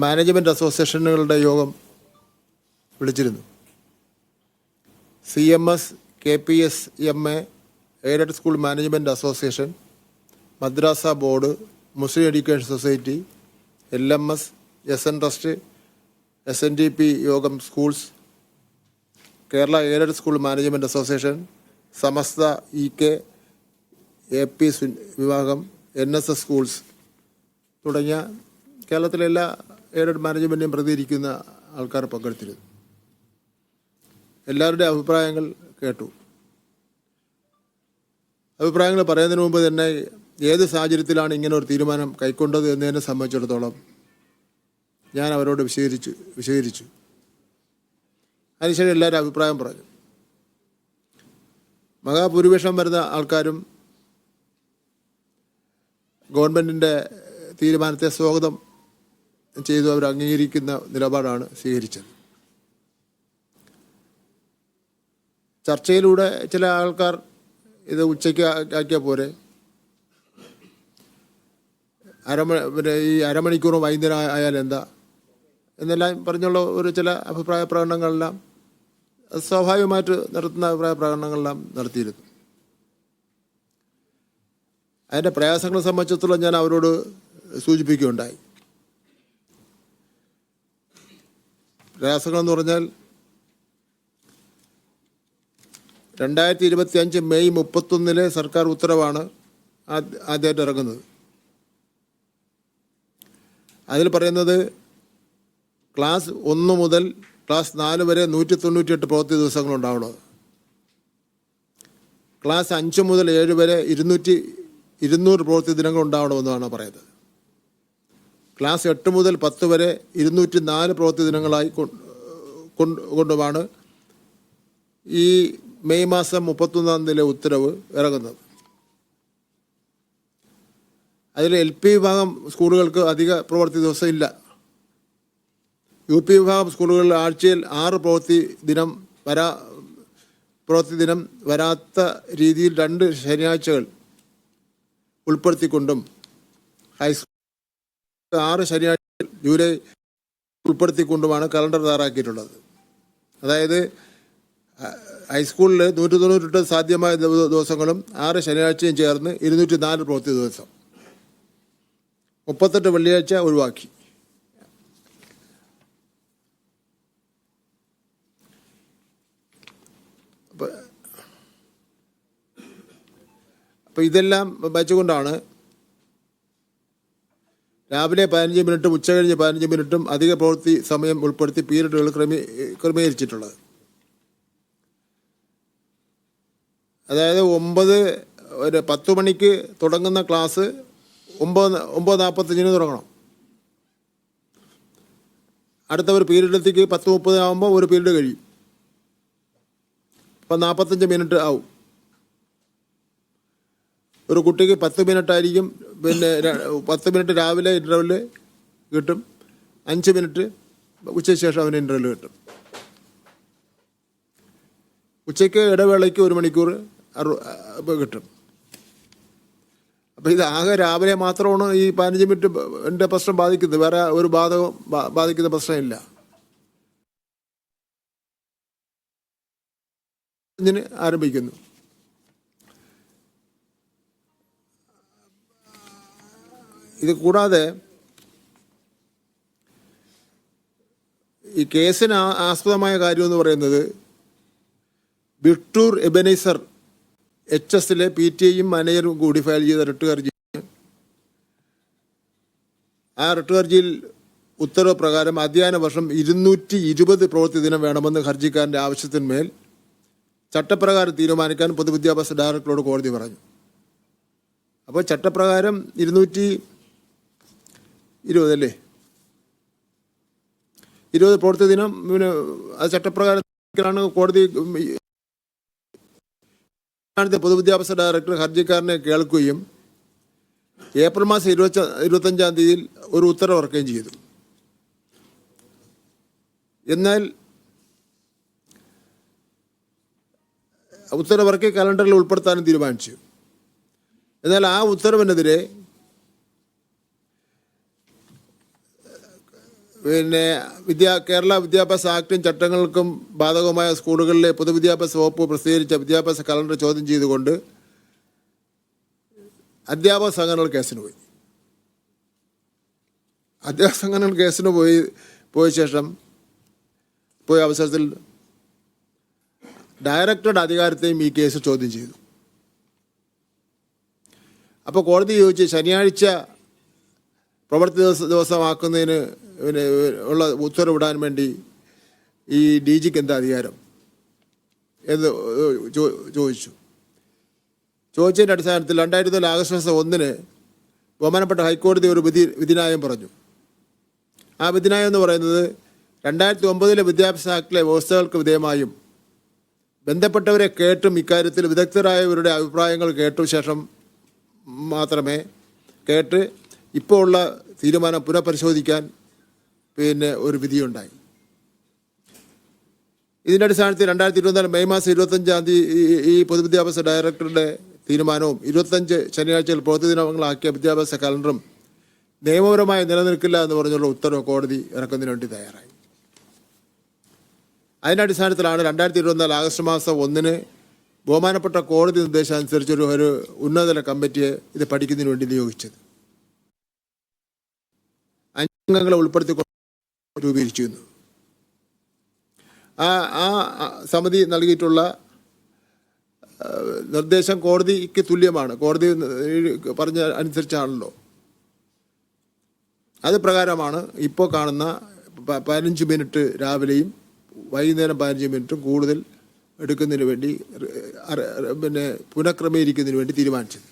Management അസോസിയേഷനുകളുടെ യോഗം വിളിച്ചിരുന്നു. CMS, KPS, MA, aided school management association, madrasa board, Muslim education society, LMS, SN trust, SNDP Yogam schools, Kerala aided school management association, Samastha, EK, AP വിഭാഗം, NSS schools തുടങ്ങിയ കേരളത്തിലെ എല്ലാ aided മാനേജ്മെൻറ്റിനെയും പ്രതികരിക്കുന്ന ആൾക്കാർ പങ്കെടുത്തിരുന്നു. എല്ലാവരുടെയും അഭിപ്രായങ്ങൾ കേട്ടു. അഭിപ്രായങ്ങൾ പറയുന്നതിന് മുമ്പ് തന്നെ ഏത് സാഹചര്യത്തിലാണ് ഇങ്ങനെ ഒരു തീരുമാനം കൈക്കൊണ്ടത് എന്നതിനെ സംബന്ധിച്ചിടത്തോളം ഞാൻ അവരോട് വിശദീകരിച്ചു. അതിനുശേഷം എല്ലാവരും അഭിപ്രായം പറഞ്ഞു. മഹാഭൂരിപക്ഷം വരുന്ന ആൾക്കാരും ഗവൺമെൻറ്റിൻ്റെ തീരുമാനത്തെ സ്വാഗതം ചെയ്തു അവർ അംഗീകരിക്കുന്ന നിലപാടാണ് സ്വീകരിച്ചത്. ചർച്ചയിലൂടെ ചില ആൾക്കാർ ഇത് ഉച്ചയ്ക്ക് ആക്കിയാൽ പോരെ, ഈ അരമണിക്കൂറും വൈകുന്നേരം ആയാൽ എന്താ എന്നെല്ലാം പറഞ്ഞുള്ള ഒരു ചില അഭിപ്രായ പ്രകടനങ്ങളെല്ലാം സ്വാഭാവികമായിട്ട് നടത്തുന്ന അഭിപ്രായ പ്രകടനങ്ങളെല്ലാം നടത്തിയിരുന്നു. അതിൻ്റെ പ്രയാസങ്ങളെ സംബന്ധിച്ചിടത്തോളം ഞാൻ അവരോട് സൂചിപ്പിക്കുകയുണ്ടായി. പ്രയാസങ്ങളെന്ന് പറഞ്ഞാൽ 2025 മെയ് 31 സർക്കാർ ഉത്തരവാണ് ആദ്യമായിട്ട് ഇറങ്ങുന്നത്. അതിൽ പറയുന്നത് ക്ലാസ് 1 മുതൽ ക്ലാസ് 4 വരെ 198 പ്രവൃത്തി ദിവസങ്ങളുണ്ടാവുള്ളത്. ക്ലാസ് 5 മുതൽ 7 വരെ 200 പ്രവൃത്തി ദിനങ്ങൾ ഉണ്ടാവണമെന്നാണ് പറയുന്നത്. ക്ലാസ് 8 മുതൽ 10 വരെ 204 പ്രവൃത്തി ദിനങ്ങളായി കൊണ്ടുമാണ് ഈ മെയ് മാസം 31 ഉത്തരവ് ഇറങ്ങുന്നത്. അതിൽ LP വിഭാഗം സ്കൂളുകൾക്ക് അധിക പ്രവൃത്തി ദിവസം ഇല്ല. UP വിഭാഗം സ്കൂളുകളിൽ ആഴ്ചയിൽ 6 പ്രവൃത്തി ദിനം വരാത്ത രീതിയിൽ 2 ശനിയാഴ്ചകൾ ഉൾപ്പെടുത്തിക്കൊണ്ടും ഹൈസ്കൂൾ 6 ശനിയാഴ്ച ജൂലൈ ഉൾപ്പെടുത്തിക്കൊണ്ടുമാണ് കലണ്ടർ തയ്യാറാക്കിയിട്ടുള്ളത്. അതായത് ഹൈസ്കൂളിൽ 198 സാധ്യമായ ദിവസങ്ങളും 6 ശനിയാഴ്ചയും ചേർന്ന് 204 പ്രവൃത്തി ദിവസം, 38 വെള്ളിയാഴ്ച ഒഴിവാക്കി. അപ്പോൾ ഇതെല്ലാം വെച്ചുകൊണ്ടാണ് രാവിലെ 15 മിനിറ്റും ഉച്ച കഴിഞ്ഞ് 15 മിനിറ്റും അധിക പ്രവൃത്തി സമയം ഉൾപ്പെടുത്തി പീരീഡുകൾ ക്രമീകരിച്ചിട്ടുള്ളത്. അതായത് 10 മണിക്ക് തുടങ്ങുന്ന ക്ലാസ് 9:45 തുടങ്ങണം. അടുത്ത ഒരു പീരീഡിലേക്ക് 10:30 ആകുമ്പോൾ ഒരു പീരീഡ് കഴിയും. അപ്പം 45 മിനിറ്റ് ആവും. ഒരു കുട്ടിക്ക് 10 മിനിറ്റായിരിക്കും. പിന്നെ 10 മിനിറ്റ് രാവിലെ ഇൻ്റർവെല് കിട്ടും, 5 മിനിറ്റ് ഉച്ചയ്ക്ക് ശേഷം അവന് ഇൻ്റർവെല് കിട്ടും. ഉച്ചയ്ക്ക് ഇടവേളയ്ക്ക് 1 മണിക്കൂർ കിട്ടും. അപ്പോൾ ഇത് ആകെ രാവിലെ മാത്രമാണ് ഈ 15 മിനിറ്റ് പ്രശ്നം ബാധിക്കുന്നത്. വേറെ ഒരു ബാധിക്കുന്ന പ്രശ്നമില്ല. ആരംഭിക്കുന്നു. ഇത് കൂടാതെ ഈ കേസിന് ആസ്പദമായ കാര്യമെന്ന് പറയുന്നത് ബിട്ടൂർ എബനൈസർ HS PTAയും മാനേജറും കൂടി ഫയൽ ചെയ്ത റിട്ട് ഹർജി. ആ റിട്ട് ഹർജിയിൽ ഉത്തരവ് പ്രകാരം അധ്യയന വർഷം 220 പ്രവൃത്തി ദിനം വേണമെന്ന് ഹർജിക്കാരൻ്റെ ആവശ്യത്തിന്മേൽ ചട്ടപ്രകാരം തീരുമാനിക്കാൻ പൊതുവിദ്യാഭ്യാസ ഡയറക്ടറോട് കോടതി പറഞ്ഞു. അപ്പോൾ ചട്ടപ്രകാരം 220 അല്ലേ, 20 പ്രവൃത്തി ദിനം പിന്നെ അത് ചട്ടപ്രകാരം കോടതി പൊതുവിദ്യാഭ്യാസ ഡയറക്ടർ ഹർജിക്കാരനെ കേൾക്കുകയും ഏപ്രിൽ മാസം 25 തീയതിയിൽ ഒരു ഉത്തരവ് ഇറക്കുകയും ചെയ്തു. എന്നാൽ ഉത്തരവിറക്കി കലണ്ടറിൽ ഉൾപ്പെടുത്താനും തീരുമാനിച്ചു. എന്നാൽ ആ ഉത്തരവിനെതിരെ പിന്നെ കേരള വിദ്യാഭ്യാസ ആക്ടും ചട്ടങ്ങൾക്കും ബാധകമായ സ്കൂളുകളിലെ പൊതുവിദ്യാഭ്യാസ വകുപ്പ് പ്രസിദ്ധീകരിച്ച വിദ്യാഭ്യാസ കലണ്ടർ ചോദ്യം ചെയ്തുകൊണ്ട് അധ്യാപക സംഘടനകൾ കേസിന് പോയി. അധ്യാപക സംഘടനകൾ കേസിന് പോയ ശേഷം പോയ അവസരത്തിൽ ഡയറക്ടറുടെ അധികാരത്തെയും ഈ കേസ് ചോദ്യം ചെയ്തു. അപ്പോൾ കോടതി ചോദിച്ച് ശനിയാഴ്ച പ്രവൃത്തി ദിവസമാക്കുന്നതിന് ഉള്ള ഉത്തരവിടാൻ വേണ്ടി ഈ ഡി ജിക്ക് എന്താ അധികാരം എന്ന് ചോദിച്ചതിൻ്റെ അടിസ്ഥാനത്തിൽ 2004 ആഗസ്റ്റ് 1 ബഹുമാനപ്പെട്ട ഹൈക്കോടതി ഒരു വിധിന്യായം പറഞ്ഞു. ആ വിധിന്യായം എന്ന് പറയുന്നത് 2009 വിദ്യാഭ്യാസ ആക്ടിലെ വ്യവസ്ഥകൾക്ക് വിധേയമായും ബന്ധപ്പെട്ടവരെ കേട്ടും ഇക്കാര്യത്തിൽ വിദഗ്ധരായവരുടെ അഭിപ്രായങ്ങൾ കേട്ട ശേഷം മാത്രമേ ഇപ്പോൾ ഉള്ള തീരുമാനം പുനഃപരിശോധിക്കാൻ ഒരു വിധിയുണ്ടായി. ഇതിൻ്റെ അടിസ്ഥാനത്തിൽ 2024 മെയ് മാസം 25 ഈ പൊതുവിദ്യാഭ്യാസ ഡയറക്ടറുടെ തീരുമാനവും 25 ശനിയാഴ്ചകൾ പ്രവൃത്തി ദിനങ്ങളാക്കിയ വിദ്യാഭ്യാസ കലണ്ടറും നിയമപരമായി നിലനിൽക്കില്ല എന്ന് പറഞ്ഞുള്ള ഉത്തരവ് കോടതി ഇറക്കുന്നതിന് വേണ്ടി തയ്യാറായി. അതിൻ്റെ അടിസ്ഥാനത്തിലാണ് 2024 ആഗസ്റ്റ് മാസം 1 ബഹുമാനപ്പെട്ട കോടതി നിർദ്ദേശമനുസരിച്ച് ഒരു ഉന്നതതല കമ്മിറ്റിയെ ഇത് പഠിക്കുന്നതിന് വേണ്ടി നിയോഗിച്ചത്. 5 അംഗങ്ങളെ ഉൾപ്പെടുത്തി രൂപീകരിച്ചിരുന്നു. ആ സമിതി നൽകിയിട്ടുള്ള നിർദ്ദേശം കോടതിക്ക് തുല്യമാണ്. കോടതി പറഞ്ഞ അനുസരിച്ചാണല്ലോ. അത് പ്രകാരമാണ് ഇപ്പോൾ കാണുന്ന 15 മിനിറ്റ് രാവിലെയും വൈകുന്നേരം 15 മിനിറ്റും കൂടുതൽ എടുക്കുന്നതിന് വേണ്ടി പുനഃക്രമീകരിക്കുന്നതിന് വേണ്ടി തീരുമാനിച്ചത്.